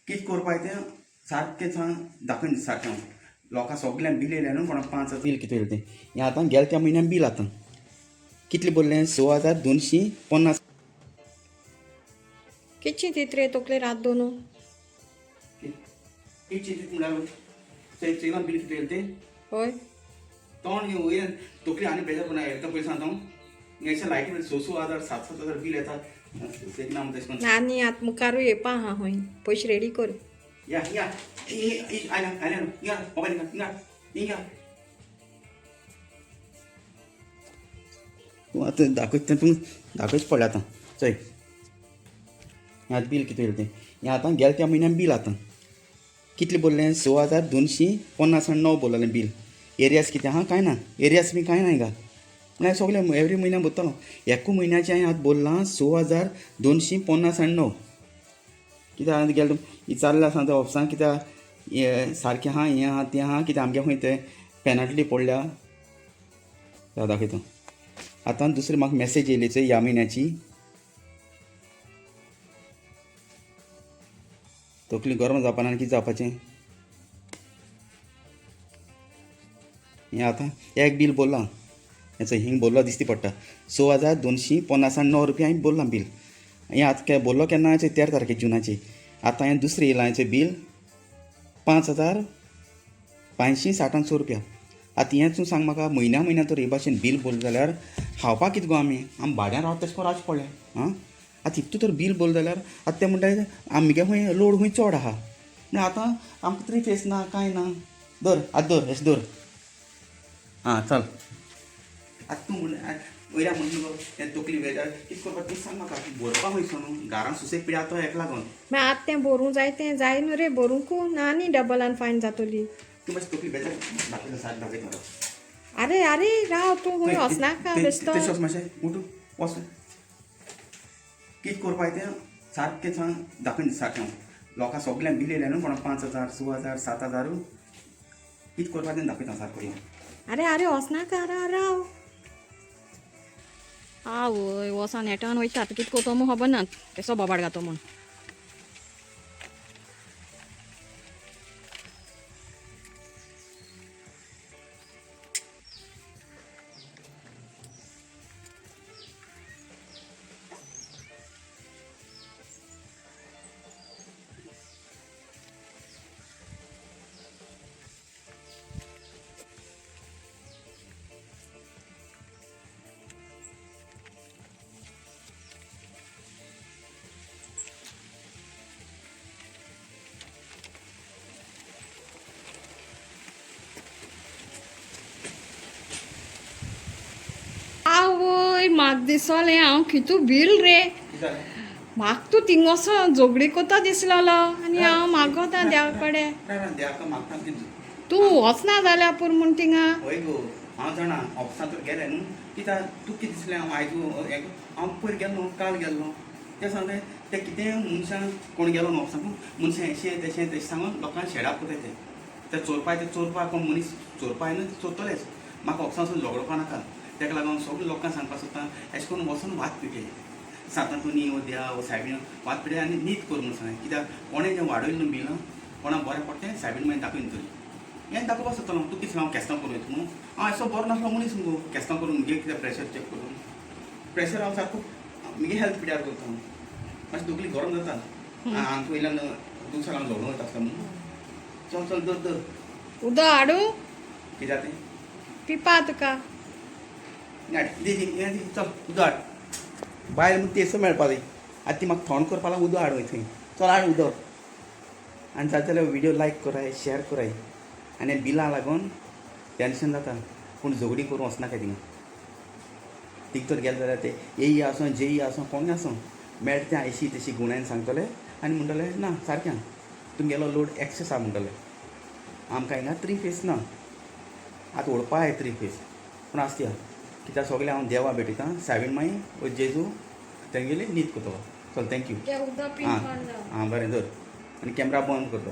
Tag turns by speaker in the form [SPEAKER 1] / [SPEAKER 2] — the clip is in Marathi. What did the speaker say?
[SPEAKER 1] कितें करपाक तें सारकें सांग दाखोवन सारकें हांव लोकां सगळ्यांक बील येयलें न्हू कोणाक 5,000 बील कितें येयलें तें हें आतां गेल्या त्या म्हयन्यान बील आतां कितलें बोरलें 6,250
[SPEAKER 2] कितची तितरे तकले रात दोनू
[SPEAKER 1] कितची म्हणल्यार चेगान बील कितें येयलें तें
[SPEAKER 2] हय
[SPEAKER 1] तोंड घेवन वयर तकली आनी बेजार कोणा येता पयस सांगता हांव हेच्या लायटी बिल 6,000 7,000 बील येतात तेका तेश कोन्न
[SPEAKER 2] आनी आतां मुखारूय येवपा आहा खंय पयशे रेडी कर
[SPEAKER 1] या आयल्या या मोबायल या तूं आतां दाखयत तें तूं दाखयच पडलें आतां चोय हें आतां बील कितें येयलें तें हें आतां गेल्या त्या म्हयन्यान बील आतां कितलें बोरलें 6,259 बोरलें बील एरियास कितें आहा कांय ना एरियास बी कांय ना हिंगा म्हळ्यार सगळें एवरी म्हयन्या भरतलो एकू म्हयन्याचें हांवें आतां बोरलां 6,259 कित्याक आतां गेलें विचारलें आसा त्या ऑफिसान कित्याक हें सारकें आहा हें आहा तें आहा कित्याक आमगे खंय तें पेनल्टी पडल्या दाखयता आतां दुसरी म्हाका मॅसेज येयली चोय ह्या म्हयन्याची तकली गरम जावपा ना आनी कितें जावपाचें हें आतां एक बील बोरलां हेचो हिंग बोरलो दिसती पडटा 6,259 रुपया हांवें बोरलां बील हें आतां बोरलो केन्ना 13 तारखेक जुनाची आतां हें दुसरें येयलां हेचें बील 5,560 रुपया आतां हें तूं सांग म्हाका म्हयन्या तर हे भाशेन बील बोरलें जाल्यार खावपा कितें गो आमी भाड्यान रावता तशें करून रावचें पडलें आं आतां इतू तर बील बोरलें जाल्यार आतां तें म्हणटा आमगे खंय लोड खंय चड आहा म्हळ्यार आतां आमकां 3 फेस ना कांय ना दर आतां दर अशें दर आं चल आतां तूं वयल्या म्हणून गो तें तकली बेजार कितें करपाक ती सांग म्हाका बरोवपाक वयचो न्हू घरान सुसेग पिड्या तो हेका लागोन
[SPEAKER 2] मागीर आतां तें भरूं जाय तें जाय न्हू रे भरूंक ना आनी डबलान फायन जातली
[SPEAKER 1] तूं मातशी तकली बेजार दाखयता सारकें दाखयता म्हाका
[SPEAKER 2] आरे आरे राव तूं खंय वचनाका बेस्तो
[SPEAKER 1] तें मातशें उठ वच कितें करपाक तें सारकें सांग दाखयता सारकें हांव लोकां सगळ्यांक बील येयलें न्हू कोणाक 5,000 6,000 7,000 कितें करपाक तें दाखयता सारको
[SPEAKER 2] आरे आरे वचनाका राव आवय वोसान नेटान वयता आतां कितें कोतो म्हूण खबर ना केसो बोबाड घातो म्हूण आवय म्हाका दिसोलें हांव कितू बील रे म्हाका तूं थिंग वचो झगडी कोता दिसलोलो आनी हांव मागोता देवा कडेन तूं वचना जाल्यार पूण म्हूण थिंगा
[SPEAKER 1] हय गो हांव जाणा ऑफिसांत तर गेलें न्हू कित्याक तूं कितें दिसलें हांव आयज हांव पयर गेल्लो काल गेल्लो तें सांगलें तें कितें मनशान कोण गेलो न्हू ऑफिसांत मनशां अशें तेशें सांगून लोकांक शेडाक कोताय तें चोरपा कोण मनीस चोरपा येना चोरतलेच म्हाका ऑफिसांत झगडोवपा नाका तेका लागून सगळें लोकांक सांगपाक सोदता अशें करून वचून वाद पिटे सातांतू न्ही वो द्या वो सायबीन वाद पिटे आनी नीट कर म्हणून सांग कित्याक कोणें जें वाडयलें न्हू बील कोणाक बरें पडटें सायबीन मागीर दाखयन तरी हें दाखोवपाक सोदतालो तूं कितें हांव केस्तां करूं येता न्हू हांव असो बरो नासलो मनीस न्हू केस्तां करून मुगे कितें प्रेशर चॅक करून प्रेशर हांव सारको मुगे हेल्थ पिड्यार करता मातशी तकली गरम जाता हांगा वयल्यान दुसऱ्या हांव झगडूं वयता आसता न्हू चल चल दर
[SPEAKER 2] उदक हाडूं
[SPEAKER 1] कित्याक तें
[SPEAKER 2] पिपा तुका
[SPEAKER 1] चल उदक हाड बायल म्हूण तेसो मेळपा जाय आतां ती म्हाका थंड करपा लागून उदक हाड वय थंय चल हाड उदक आनी जाता जाल्यार विडियो लायक कराय शेअर कराय आनी बिलां लागून टेन्शन जाता पूण झगडी करूं वचनाका थिंगा थिंग तर गेले जाल्यार ते येई आसूं जेई आसूं कोणें आसूं मेळटा तें अशी तशी गुणायन सांगतले आनी म्हणटले ना सारकें तुमगेलो लोड एक्सेस आहा म्हणटले आमकां हिंगा 3 फेस ना आतां ओळपा जाय 3 फेस पूण आसया कित्याक सगळें हांव देवा भेटयता सायबीन मागीर जेजू तेंगेली न्हीद करतलो चल थँक्यू
[SPEAKER 2] उदक
[SPEAKER 1] आं बरें दर आनी कॅमेरा बंद करता